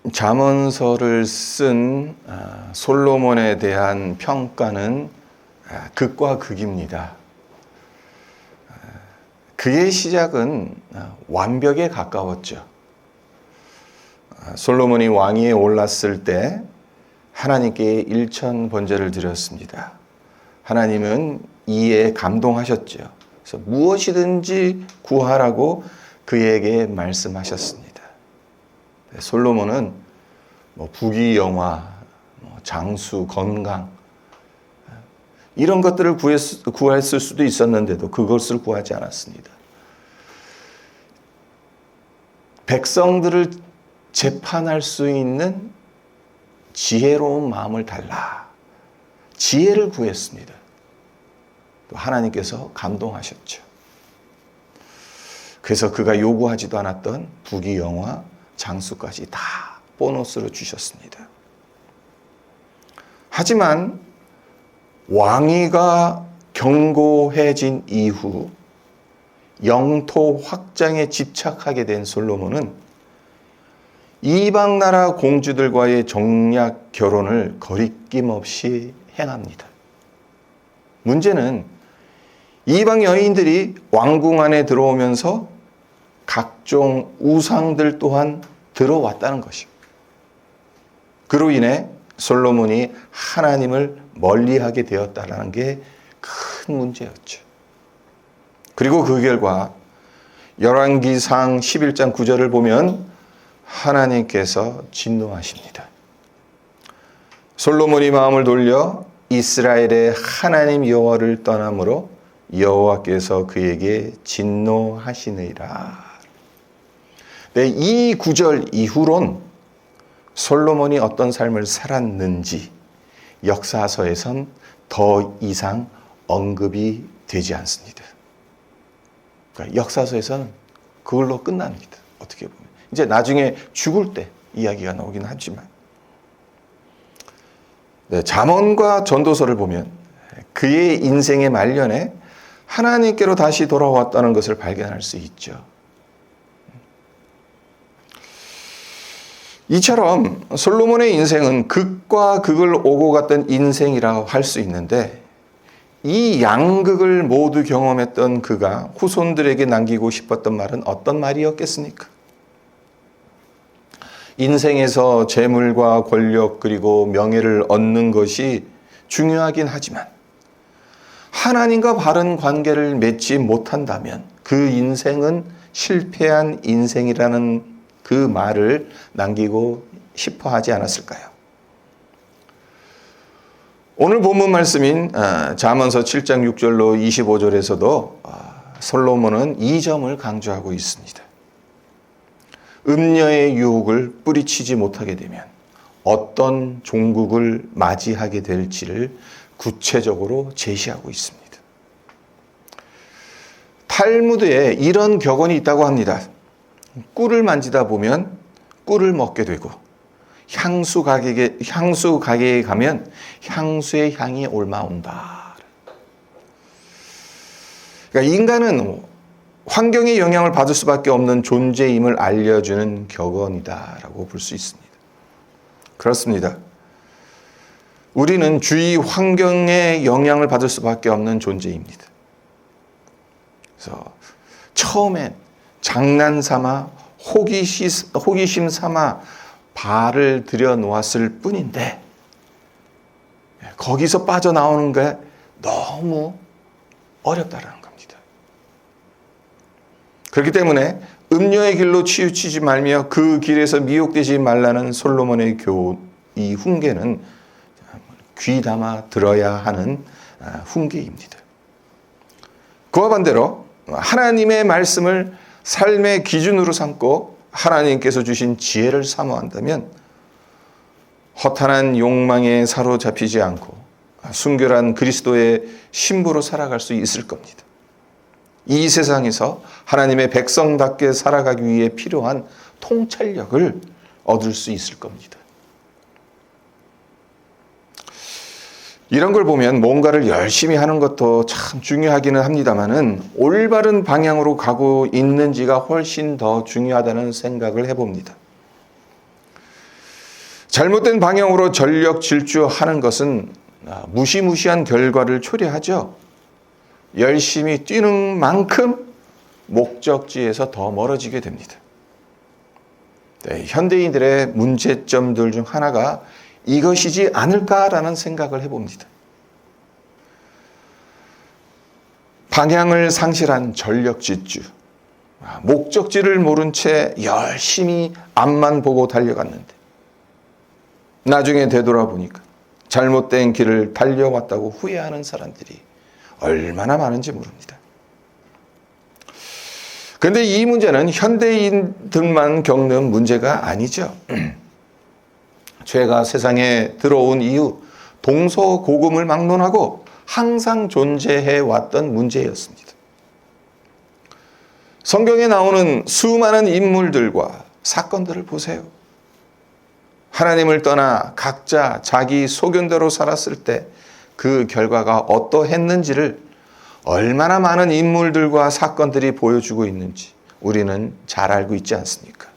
잠언서를 쓴 솔로몬에 대한 평가는 극과 극입니다. 그의 시작은 완벽에 가까웠죠. 솔로몬이 왕위에 올랐을 때 하나님께 일천 번제를 드렸습니다. 하나님은 이에 감동하셨죠. 그래서 무엇이든지 구하라고 그에게 말씀하셨습니다. 솔로몬은 부귀영화, 장수, 건강 이런 것들을 구했을 수도 있었는데도 그것을 구하지 않았습니다. 백성들을 재판할 수 있는 지혜로운 마음을 달라. 지혜를 구했습니다. 또 하나님께서 감동하셨죠. 그래서 그가 요구하지도 않았던 부귀영화, 장수까지 다 보너스로 주셨습니다. 하지만 왕위가 견고해진 이후 영토 확장에 집착하게 된 솔로몬은 이방 나라 공주들과의 정략 결혼을 거리낌 없이 행합니다. 문제는 이방 여인들이 왕궁 안에 들어오면서 각종 우상들 또한 들어왔다는 것입니다. 그로 인해 솔로몬이 하나님을 멀리하게 되었다는 게 큰 문제였죠. 그리고 그 결과 열왕기상 11장 9절을 보면 하나님께서 진노하십니다. 솔로몬이 마음을 돌려 이스라엘의 하나님 여호와를 떠남으로 여호와께서 그에게 진노하시느니라. 네, 이 구절 이후론 솔로몬이 어떤 삶을 살았는지 역사서에선 더 이상 언급이 되지 않습니다. 그러니까 역사서에서는 그걸로 끝납니다. 어떻게 보면. 이제 나중에 죽을 때 이야기가 나오긴 하지만. 네, 잠언과 전도서를 보면 그의 인생의 말년에 하나님께로 다시 돌아왔다는 것을 발견할 수 있죠. 이처럼 솔로몬의 인생은 극과 극을 오고 갔던 인생이라고 할 수 있는데 이 양극을 모두 경험했던 그가 후손들에게 남기고 싶었던 말은 어떤 말이었겠습니까? 인생에서 재물과 권력 그리고 명예를 얻는 것이 중요하긴 하지만 하나님과 바른 관계를 맺지 못한다면 그 인생은 실패한 인생이라는 그 말을 남기고 싶어 하지 않았을까요? 오늘 본문 말씀인 잠언서 7장 6절로 25절에서도 솔로몬은 이 점을 강조하고 있습니다. 음녀의 유혹을 뿌리치지 못하게 되면 어떤 종국을 맞이하게 될지를 구체적으로 제시하고 있습니다. 탈무드에 이런 격언이 있다고 합니다. 꿀을 만지다 보면 꿀을 먹게 되고 향수 가게에 가면 향수의 향이 올라온다. 그러니까 인간은 환경의 영향을 받을 수밖에 없는 존재임을 알려주는 격언이다라고 볼 수 있습니다. 그렇습니다. 우리는 주위 환경의 영향을 받을 수밖에 없는 존재입니다. 그래서 처음엔 장난삼아 호기심 삼아 발을 들여놓았을 뿐인데 거기서 빠져나오는 게 너무 어렵다는 겁니다. 그렇기 때문에 음녀의 길로 치우치지 말며 그 길에서 미혹되지 말라는 솔로몬의 이 훈계는 귀담아 들어야 하는 훈계입니다. 그와 반대로 하나님의 말씀을 삶의 기준으로 삼고 하나님께서 주신 지혜를 사모한다면 허탄한 욕망에 사로잡히지 않고 순결한 그리스도의 신부로 살아갈 수 있을 겁니다. 이 세상에서 하나님의 백성답게 살아가기 위해 필요한 통찰력을 얻을 수 있을 겁니다. 이런 걸 보면 뭔가를 열심히 하는 것도 참 중요하기는 합니다만은 올바른 방향으로 가고 있는지가 훨씬 더 중요하다는 생각을 해봅니다. 잘못된 방향으로 전력 질주하는 것은 무시무시한 결과를 초래하죠. 열심히 뛰는 만큼 목적지에서 더 멀어지게 됩니다. 네, 현대인들의 문제점들 중 하나가 이것이지 않을까라는 생각을 해봅니다. 방향을 상실한 전력 질주, 목적지를 모른 채 열심히 앞만 보고 달려갔는데 나중에 되돌아보니까 잘못된 길을 달려왔다고 후회하는 사람들이 얼마나 많은지 모릅니다. 그런데 이 문제는 현대인들만 겪는 문제가 아니죠. 죄가 세상에 들어온 이후 동서고금을 막론하고 항상 존재해 왔던 문제였습니다. 성경에 나오는 수많은 인물들과 사건들을 보세요. 하나님을 떠나 각자 자기 소견대로 살았을 때 그 결과가 어떠했는지를 얼마나 많은 인물들과 사건들이 보여주고 있는지 우리는 잘 알고 있지 않습니까?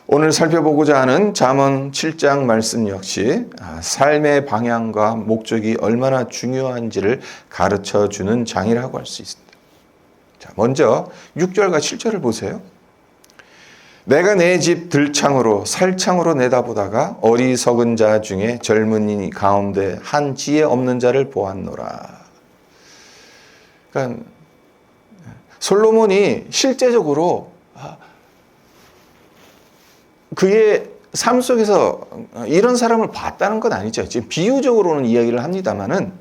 오늘 살펴보고자 하는 잠언 7장 말씀 역시 삶의 방향과 목적이 얼마나 중요한지를 가르쳐주는 장이라고 할 수 있습니다. 자, 먼저 6절과 7절을 보세요. 내가 내 집 들창으로 살창으로 내다보다가 어리석은 자 중에 젊은이 가운데 한 지혜 없는 자를 보았노라. 그러니까 솔로몬이 실제적으로 그의 삶 속에서 이런 사람을 봤다는 건 아니죠. 지금 비유적으로는 이야기를 합니다만은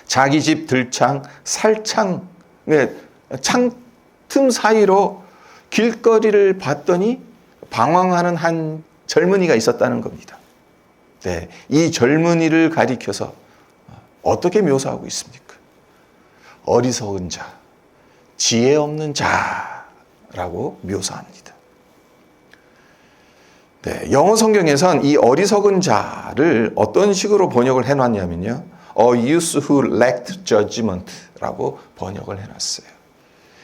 자기 집 들창, 살창, 창틈 사이로 길거리를 봤더니 방황하는 한 젊은이가 있었다는 겁니다. 네, 이 젊은이를 가리켜서 어떻게 묘사하고 있습니까? 어리석은 자, 지혜 없는 자라고 묘사합니다. 네, 영어 성경에선 이 어리석은 자를 어떤 식으로 번역을 해놨냐면요. A youth who lacked judgment라고 번역을 해놨어요.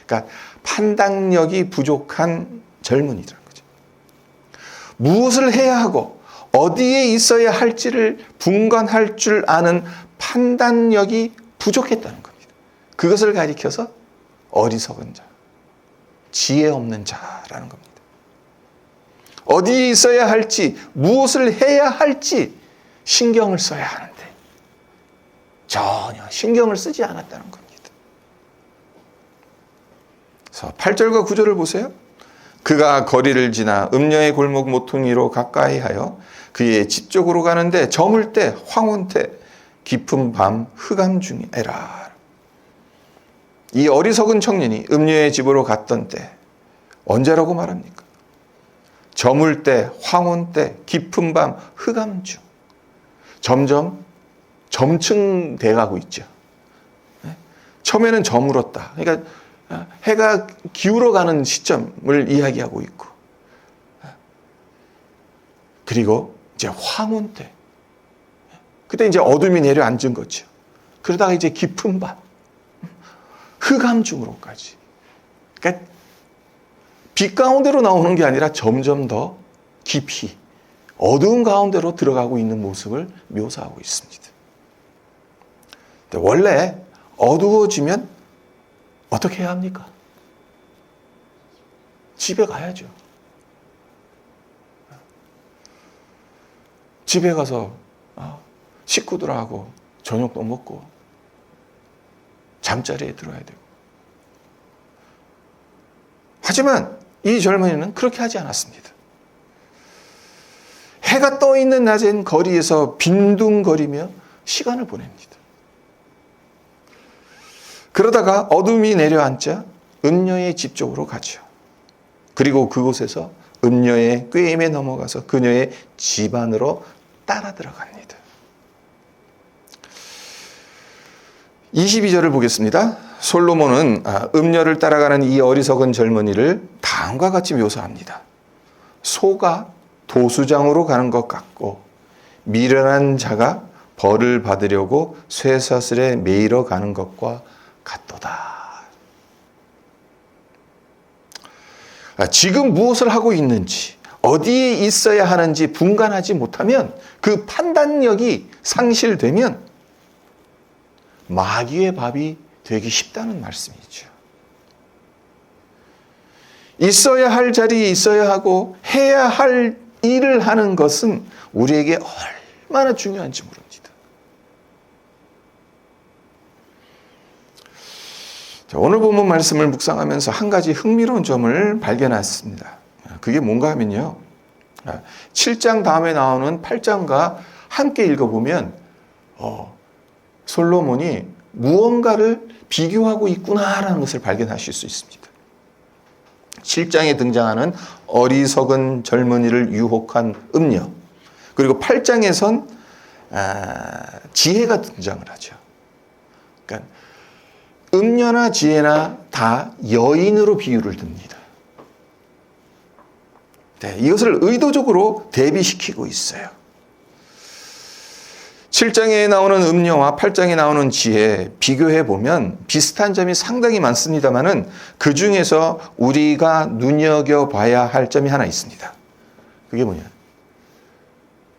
그러니까 판단력이 부족한 젊은이라는 거죠. 무엇을 해야 하고 어디에 있어야 할지를 분간할 줄 아는 판단력이 부족했다는 겁니다. 그것을 가리켜서 어리석은 자, 지혜 없는 자라는 겁니다. 어디에 있어야 할지, 무엇을 해야 할지 신경을 써야 하는데 전혀 신경을 쓰지 않았다는 겁니다. 그래서 8절과 9절을 보세요. 그가 거리를 지나 음녀의 골목 모퉁이로 가까이 하여 그의 집 쪽으로 가는데 저물 때 황혼 때 깊은 밤 흑암 중에라. 이 어리석은 청년이 음녀의 집으로 갔던 때 언제라고 말합니까? 저물 때 황혼 때 깊은 밤 흑암 중. 점점 점층돼 가고 있죠. 처음에는 저물었다. 그러니까 해가 기울어가는 시점을 이야기하고 있고, 그리고 이제 황혼 때, 그때 이제 어둠이 내려앉은 거죠. 그러다가 이제 깊은 밤, 흑암 중으로까지. 그러니까 빛 가운데로 나오는 게 아니라 점점 더 깊이 어두운 가운데로 들어가고 있는 모습을 묘사하고 있습니다. 근데 원래 어두워지면 어떻게 해야 합니까? 집에 가야죠. 집에 가서 식구들하고 저녁도 먹고 잠자리에 들어야 되고. 하지만 이 젊은이는 그렇게 하지 않았습니다. 해가 떠 있는 낮엔 거리에서 빈둥거리며 시간을 보냅니다. 그러다가 어둠이 내려앉자 음녀의 집 쪽으로 가죠. 그리고 그곳에서 음녀의 꾀임에 넘어가서 그녀의 집 안으로 따라 들어갑니다. 22절을 보겠습니다. 솔로몬은 음녀를 따라가는 이 어리석은 젊은이를 다음과 같이 묘사합니다. 소가 도수장으로 가는 것 같고 미련한 자가 벌을 받으려고 쇠사슬에 매이러 가는 것과 같도다. 지금 무엇을 하고 있는지, 어디에 있어야 하는지 분간하지 못하면, 그 판단력이 상실되면 마귀의 밥이 되기 쉽다는 말씀이죠. 있어야 할 자리에 있어야 하고 해야 할 일을 하는 것은 우리에게 얼마나 중요한지 모릅니다. 자, 오늘 본문 말씀을 묵상하면서 한 가지 흥미로운 점을 발견했습니다. 그게 뭔가 하면요, 7장 다음에 나오는 8장과 함께 읽어보면 솔로몬이 무언가를 비교하고 있구나라는 것을 발견하실 수 있습니다. 7장에 등장하는 어리석은 젊은이를 유혹한 음녀, 그리고 8장에선 지혜가 등장을 하죠. 그러니까 음녀나 지혜나 다 여인으로 비유를 듭니다. 네, 이것을 의도적으로 대비시키고 있어요. 7장에 나오는 음녀와 8장에 나오는 지혜 비교해 보면 비슷한 점이 상당히 많습니다만은 그 중에서 우리가 눈여겨봐야 할 점이 하나 있습니다. 그게 뭐냐?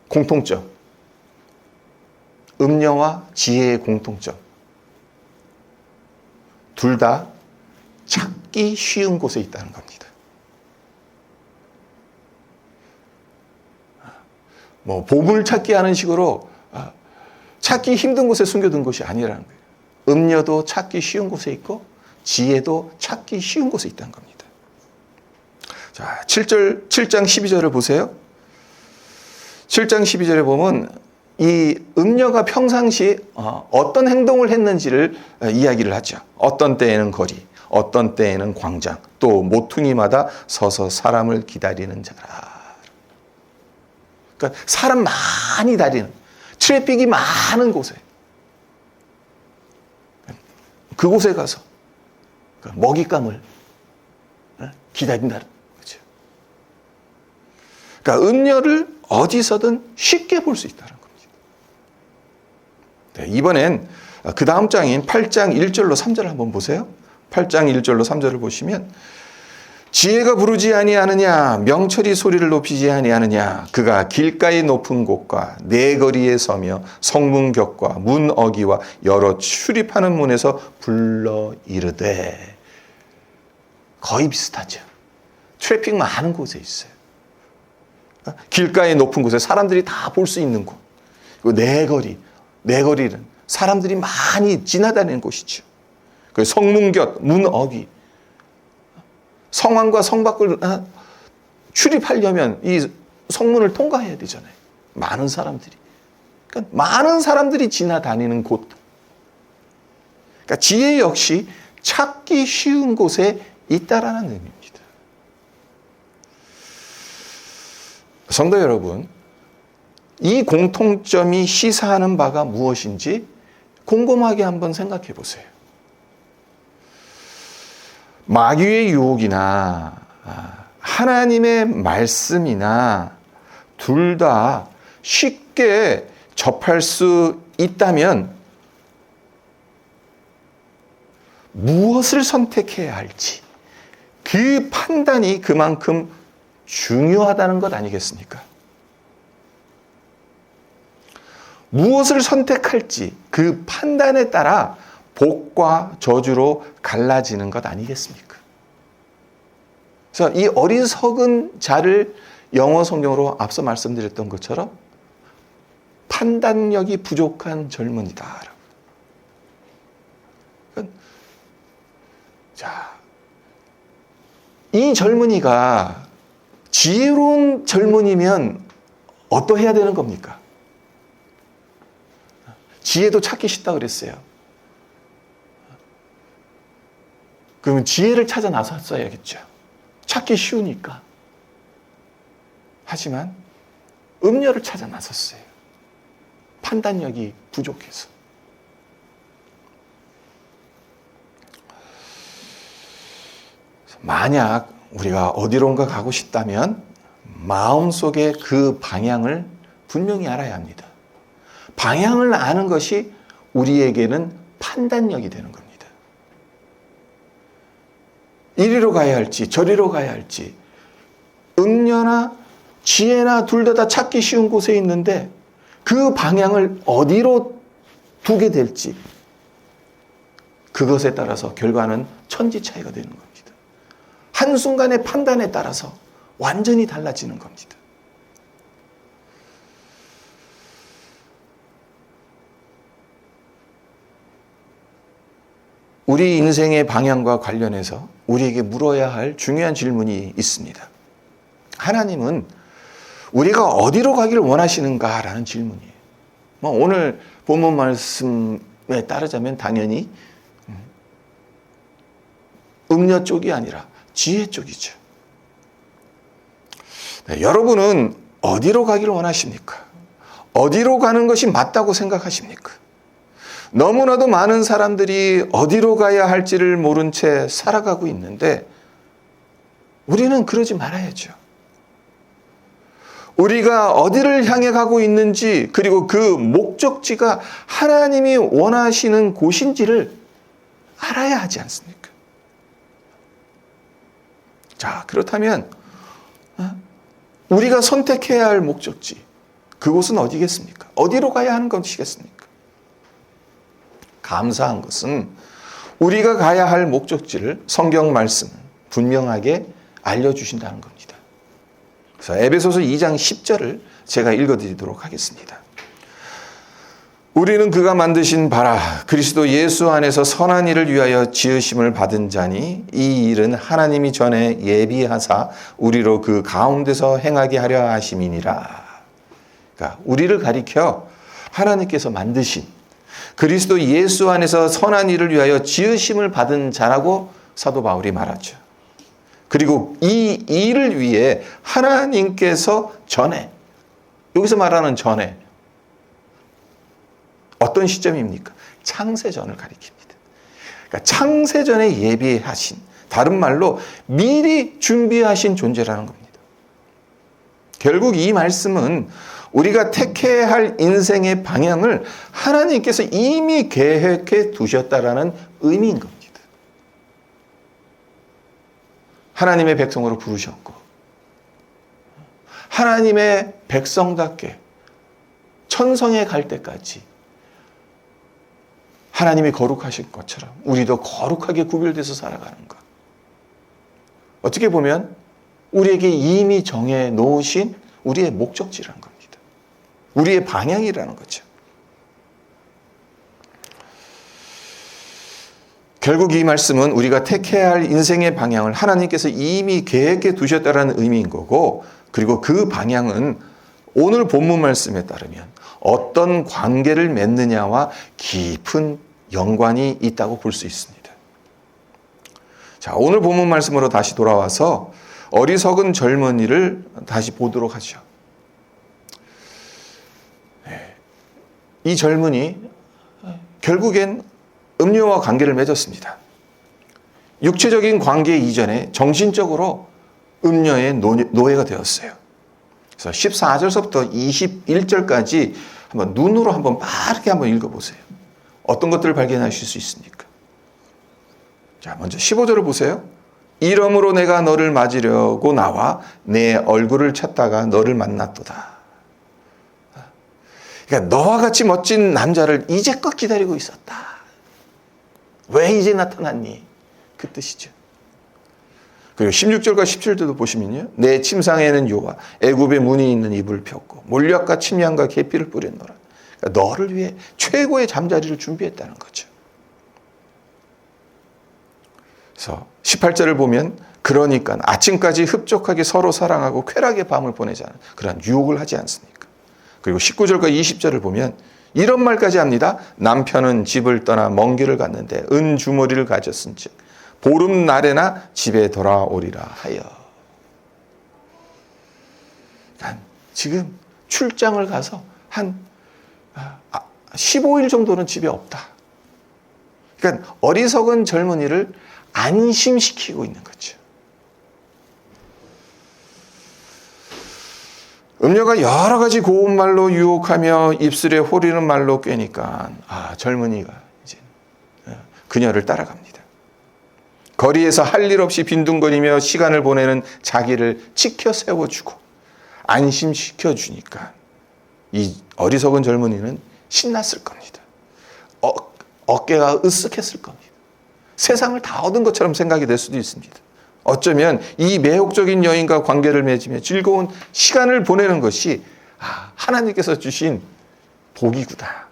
공통점. 음녀와 지혜의 공통점. 둘 다 찾기 쉬운 곳에 있다는 겁니다. 보물 찾기 하는 식으로 찾기 힘든 곳에 숨겨둔 것이 아니라는 거예요. 음녀도 찾기 쉬운 곳에 있고 지혜도 찾기 쉬운 곳에 있다는 겁니다. 자, 7장 12절을 보세요. 7장 12절에 보면 이 음녀가 평상시 어떤 행동을 했는지를 이야기를 하죠. 어떤 때에는 거리, 어떤 때에는 광장, 또 모퉁이마다 서서 사람을 기다리는 자라. 그러니까 사람 많이 다니는, 트래픽이 많은 곳에, 그곳에 가서 먹잇감을 기다린다는 거죠. 그러니까 음녀를 어디서든 쉽게 볼 수 있다는 겁니다. 네, 이번엔 그 다음 장인 8장 1절로 3절을 한번 보세요. 8장 1절로 3절을 보시면 지혜가 부르지 아니하느냐, 명철이 소리를 높이지 아니하느냐, 그가 길가의 높은 곳과 내 거리에 서며 성문격과 문 어기와 여러 출입하는 문에서 불러 이르되. 거의 비슷하죠. 트래픽 많은 곳에 있어요. 길가의 높은 곳에 사람들이 다 볼 수 있는 곳. 그리고 내 거리는 사람들이 많이 지나다니는 곳이죠. 그 성문곁, 문 어기. 성왕과 성 밖을 출입하려면 이 성문을 통과해야 되잖아요. 많은 사람들이. 그러니까 많은 사람들이 지나다니는 곳. 그러니까 지혜 역시 찾기 쉬운 곳에 있다라는 의미입니다. 성도 여러분, 이 공통점이 시사하는 바가 무엇인지 곰곰하게 한번 생각해 보세요. 마귀의 유혹이나 하나님의 말씀이나 둘 다 쉽게 접할 수 있다면 무엇을 선택해야 할지 그 판단이 그만큼 중요하다는 것 아니겠습니까? 무엇을 선택할지 그 판단에 따라 복과 저주로 갈라지는 것 아니겠습니까? 그래서 이 어리석은 자를 영어 성경으로 앞서 말씀드렸던 것처럼 판단력이 부족한 젊은이다. 자, 이 젊은이가 지혜로운 젊은이면 어떠해야 되는 겁니까? 지혜도 찾기 쉽다 그랬어요. 그러면 지혜를 찾아 나섰어야겠죠. 찾기 쉬우니까. 하지만 음녀를 찾아 나섰어요. 판단력이 부족해서. 만약 우리가 어디론가 가고 싶다면 마음속에 그 방향을 분명히 알아야 합니다. 방향을 아는 것이 우리에게는 판단력이 되는 겁니다. 이리로 가야 할지 저리로 가야 할지 음녀나 지혜나 둘 다 찾기 쉬운 곳에 있는데 그 방향을 어디로 두게 될지 그것에 따라서 결과는 천지 차이가 되는 겁니다. 한순간의 판단에 따라서 완전히 달라지는 겁니다. 우리 인생의 방향과 관련해서 우리에게 물어야 할 중요한 질문이 있습니다. 하나님은 우리가 어디로 가기를 원하시는가라는 질문이에요. 오늘 본문 말씀에 따르자면 당연히 음녀 쪽이 아니라 지혜 쪽이죠. 네, 여러분은 어디로 가기를 원하십니까? 어디로 가는 것이 맞다고 생각하십니까? 너무나도 많은 사람들이 어디로 가야 할지를 모른 채 살아가고 있는데 우리는 그러지 말아야죠. 우리가 어디를 향해 가고 있는지 그리고 그 목적지가 하나님이 원하시는 곳인지를 알아야 하지 않습니까? 자, 그렇다면 우리가 선택해야 할 목적지 그곳은 어디겠습니까? 어디로 가야 하는 것이겠습니까? 감사한 것은 우리가 가야 할 목적지를 성경 말씀은 분명하게 알려주신다는 겁니다. 그래서 에베소서 2장 10절을 제가 읽어드리도록 하겠습니다. 우리는 그가 만드신 바라 그리스도 예수 안에서 선한 일을 위하여 지으심을 받은 자니 이 일은 하나님이 전에 예비하사 우리로 그 가운데서 행하게 하려 하심이니라. 그러니까 우리를 가리켜 하나님께서 만드신 그리스도 예수 안에서 선한 일을 위하여 지으심을 받은 자라고 사도 바울이 말하죠. 그리고 이 일을 위해 하나님께서 전에, 여기서 말하는 전에 어떤 시점입니까? 창세전을 가리킵니다. 그러니까 창세전에 예비하신, 다른 말로 미리 준비하신 존재라는 겁니다. 결국 이 말씀은 우리가 택해야 할 인생의 방향을 하나님께서 이미 계획해 두셨다라는 의미인 겁니다. 하나님의 백성으로 부르셨고 하나님의 백성답게 천성에 갈 때까지 하나님이 거룩하신 것처럼 우리도 거룩하게 구별돼서 살아가는 것. 어떻게 보면 우리에게 이미 정해 놓으신 우리의 목적지라는 겁니다. 우리의 방향이라는 거죠. 결국 이 말씀은 우리가 택해야 할 인생의 방향을 하나님께서 이미 계획해 두셨다는 의미인 거고, 그리고 그 방향은 오늘 본문 말씀에 따르면 어떤 관계를 맺느냐와 깊은 연관이 있다고 볼 수 있습니다. 자, 오늘 본문 말씀으로 다시 돌아와서 어리석은 젊은이를 다시 보도록 하죠. 이 젊은이 결국엔 음료와 관계를 맺었습니다. 육체적인 관계 이전에 정신적으로 음료의 노예가 되었어요. 그래서 14절서부터 21절까지 한번 눈으로 한번 빠르게 한번 읽어보세요. 어떤 것들을 발견하실 수 있습니까? 자, 먼저 15절을 보세요. 이러므로 내가 너를 맞으려고 나와 내 얼굴을 찾다가 너를 만났도다. 그러니까 너와 같이 멋진 남자를 이제껏 기다리고 있었다. 왜 이제 나타났니? 그 뜻이죠. 그리고 16절과 17절도 보시면요. 내 침상에는 요와 애굽의 문이 있는 이불을 폈고 몰약과 침향과 계피를 뿌렸노라. 그러니까 너를 위해 최고의 잠자리를 준비했다는 거죠. 그래서 18절을 보면 그러니까 아침까지 흡족하게 서로 사랑하고 쾌락의 밤을 보내자는 그런 유혹을 하지 않습니까? 그리고 19절과 20절을 보면 이런 말까지 합니다. 남편은 집을 떠나 먼 길을 갔는데 은주머니를 가졌은즉 보름날에나 집에 돌아오리라 하여. 지금 출장을 가서 한 15일 정도는 집에 없다. 그러니까 어리석은 젊은이를 안심시키고 있는 거죠. 음녀가 여러 가지 고운 말로 유혹하며 입술에 호리는 말로 꿰니까 젊은이가 이제 그녀를 따라갑니다. 거리에서 할 일 없이 빈둥거리며 시간을 보내는 자기를 치켜 세워주고 안심시켜 주니까 이 어리석은 젊은이는 신났을 겁니다. 어깨가 으쓱했을 겁니다. 세상을 다 얻은 것처럼 생각이 될 수도 있습니다. 어쩌면 이 매혹적인 여인과 관계를 맺으며 즐거운 시간을 보내는 것이 하나님께서 주신 복이구나.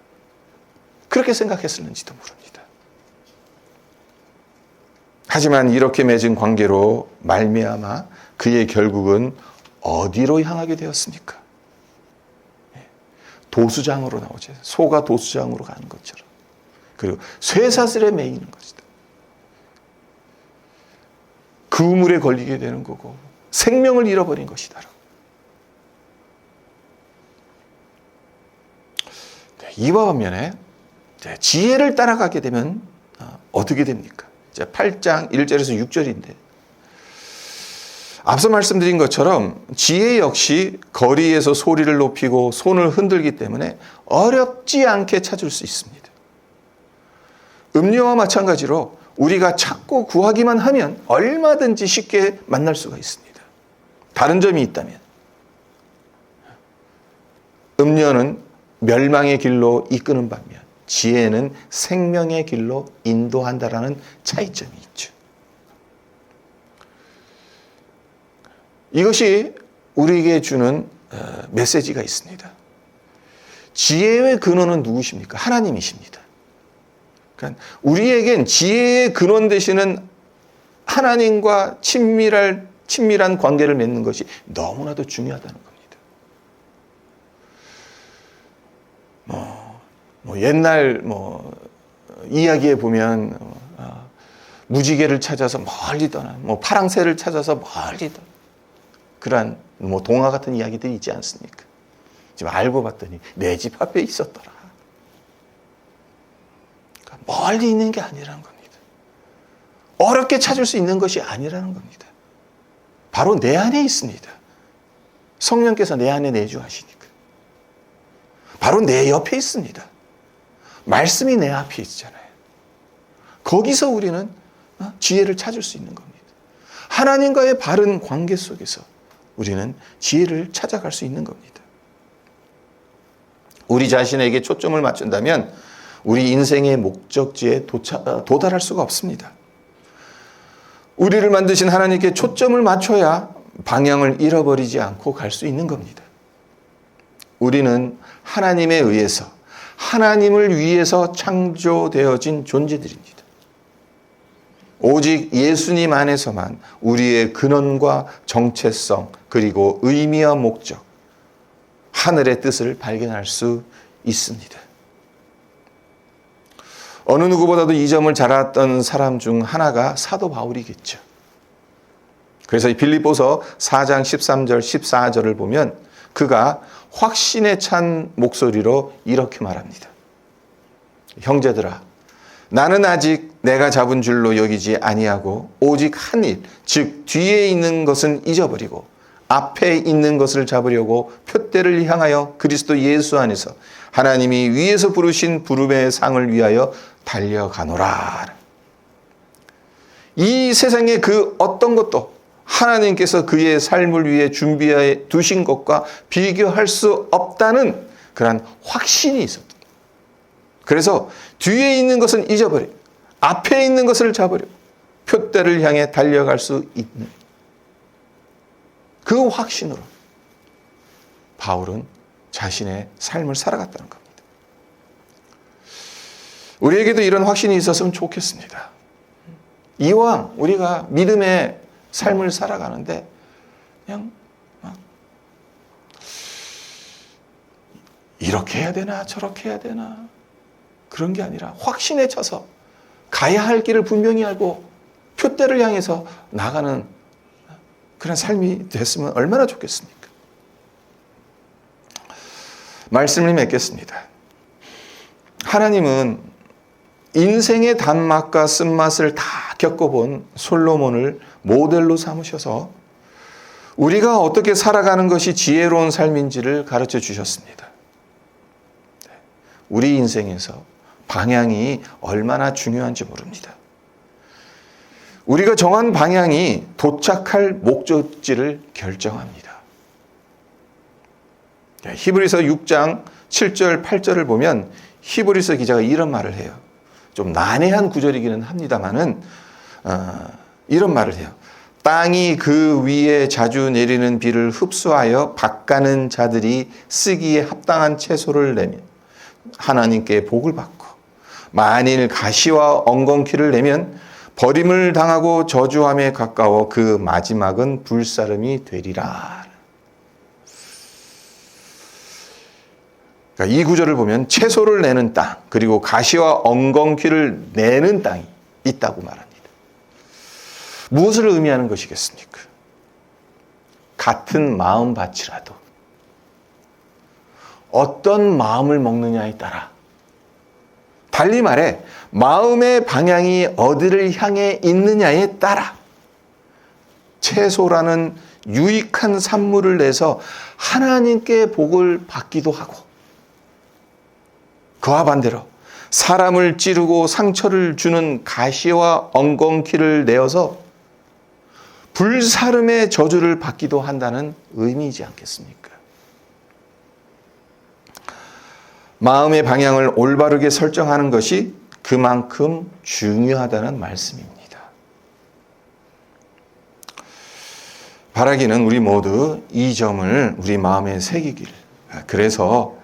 그렇게 생각했을는지도 모릅니다. 하지만 이렇게 맺은 관계로 말미암아 그의 결국은 어디로 향하게 되었습니까? 도수장으로 나오죠. 소가 도수장으로 가는 것처럼. 그리고 쇠사슬에 매이는 것이다. 그 우물에 걸리게 되는 거고 생명을 잃어버린 것이다. 이와 반면에 지혜를 따라가게 되면 어떻게 됩니까? 8장 1절에서 6절인데 앞서 말씀드린 것처럼 지혜 역시 거리에서 소리를 높이고 손을 흔들기 때문에 어렵지 않게 찾을 수 있습니다. 음료와 마찬가지로 우리가 찾고 구하기만 하면 얼마든지 쉽게 만날 수가 있습니다. 다른 점이 있다면 음료는 멸망의 길로 이끄는 반면 지혜는 생명의 길로 인도한다라는 차이점이 있죠. 이것이 우리에게 주는 메시지가 있습니다. 지혜의 근원은 누구십니까? 하나님이십니다. 그러니까 우리에겐 지혜의 근원 되시는 하나님과 친밀한 관계를 맺는 것이 너무나도 중요하다는 겁니다. 옛날 이야기에 보면 무지개를 찾아서 멀리 떠난 파랑새를 찾아서 멀리 떠난 그러한 동화 같은 이야기들이 있지 않습니까? 지금 알고 봤더니 내 집 앞에 있었더라. 그러니까 멀리 있는 게 아니라는 겁니다. 어렵게 찾을 수 있는 것이 아니라는 겁니다. 바로 내 안에 있습니다. 성령께서 내 안에 내주하시니까. 바로 내 옆에 있습니다. 말씀이 내 앞에 있잖아요. 거기서 우리는 지혜를 찾을 수 있는 겁니다. 하나님과의 바른 관계 속에서 우리는 지혜를 찾아갈 수 있는 겁니다. 우리 자신에게 초점을 맞춘다면 우리 인생의 목적지에 도달할 수가 없습니다. 우리를 만드신 하나님께 초점을 맞춰야 방향을 잃어버리지 않고 갈 수 있는 겁니다. 우리는 하나님에 의해서 하나님을 위해서 창조되어진 존재들입니다. 오직 예수님 안에서만 우리의 근원과 정체성 그리고 의미와 목적, 하늘의 뜻을 발견할 수 있습니다. 어느 누구보다도 이 점을 잘 알았던 사람 중 하나가 사도 바울이겠죠. 그래서 이 빌립보서 4장 13절 14절을 보면 그가 확신에 찬 목소리로 이렇게 말합니다. 형제들아, 나는 아직 내가 잡은 줄로 여기지 아니하고 오직 한 일, 즉 뒤에 있는 것은 잊어버리고 앞에 있는 것을 잡으려고 표대를 향하여 그리스도 예수 안에서 하나님이 위에서 부르신 부름의 상을 위하여 달려가노라. 이 세상의 그 어떤 것도 하나님께서 그의 삶을 위해 준비해 두신 것과 비교할 수 없다는 그러한 확신이 있었다. 그래서 뒤에 있는 것은 잊어버려 앞에 있는 것을 잡으려 표대를 향해 달려갈 수 있는 그 확신으로 바울은 자신의 삶을 살아갔다는 겁니다. 우리에게도 이런 확신이 있었으면 좋겠습니다. 이왕 우리가 믿음의 삶을 살아가는데 그냥 이렇게 해야 되나 저렇게 해야 되나 그런 게 아니라 확신에 차서 가야 할 길을 분명히 알고 표대를 향해서 나가는 그런 삶이 됐으면 얼마나 좋겠습니까? 말씀을 맺겠습니다. 하나님은 인생의 단맛과 쓴맛을 다 겪어본 솔로몬을 모델로 삼으셔서 우리가 어떻게 살아가는 것이 지혜로운 삶인지를 가르쳐 주셨습니다. 우리 인생에서 방향이 얼마나 중요한지 모릅니다. 우리가 정한 방향이 도착할 목적지를 결정합니다. 히브리서 6장 7절, 8절을 보면 히브리서 기자가 이런 말을 해요. 좀 난해한 구절이기는 합니다만은 이런 말을 해요. 땅이 그 위에 자주 내리는 비를 흡수하여 밭가는 자들이 쓰기에 합당한 채소를 내면 하나님께 복을 받고, 만일 가시와 엉겅퀴를 내면 버림을 당하고 저주함에 가까워 그 마지막은 불사름이 되리라. 그러니까 이 구절을 보면 채소를 내는 땅, 그리고 가시와 엉겅퀴를 내는 땅이 있다고 말합니다. 무엇을 의미하는 것이겠습니까? 같은 마음밭이라도 어떤 마음을 먹느냐에 따라, 달리 말해 마음의 방향이 어디를 향해 있느냐에 따라 채소라는 유익한 산물을 내서 하나님께 복을 받기도 하고, 그와 반대로 사람을 찌르고 상처를 주는 가시와 엉겅퀴를 내어서 불사름의 저주를 받기도 한다는 의미이지 않겠습니까? 마음의 방향을 올바르게 설정하는 것이 그만큼 중요하다는 말씀입니다. 바라기는 우리 모두 이 점을 우리 마음에 새기길. 그래서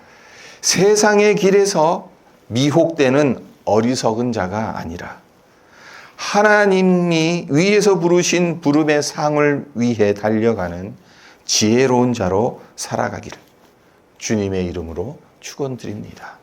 세상의 길에서 미혹되는 어리석은 자가 아니라 하나님이 위에서 부르신 부름의 상을 위해 달려가는 지혜로운 자로 살아가기를 주님의 이름으로 축원드립니다.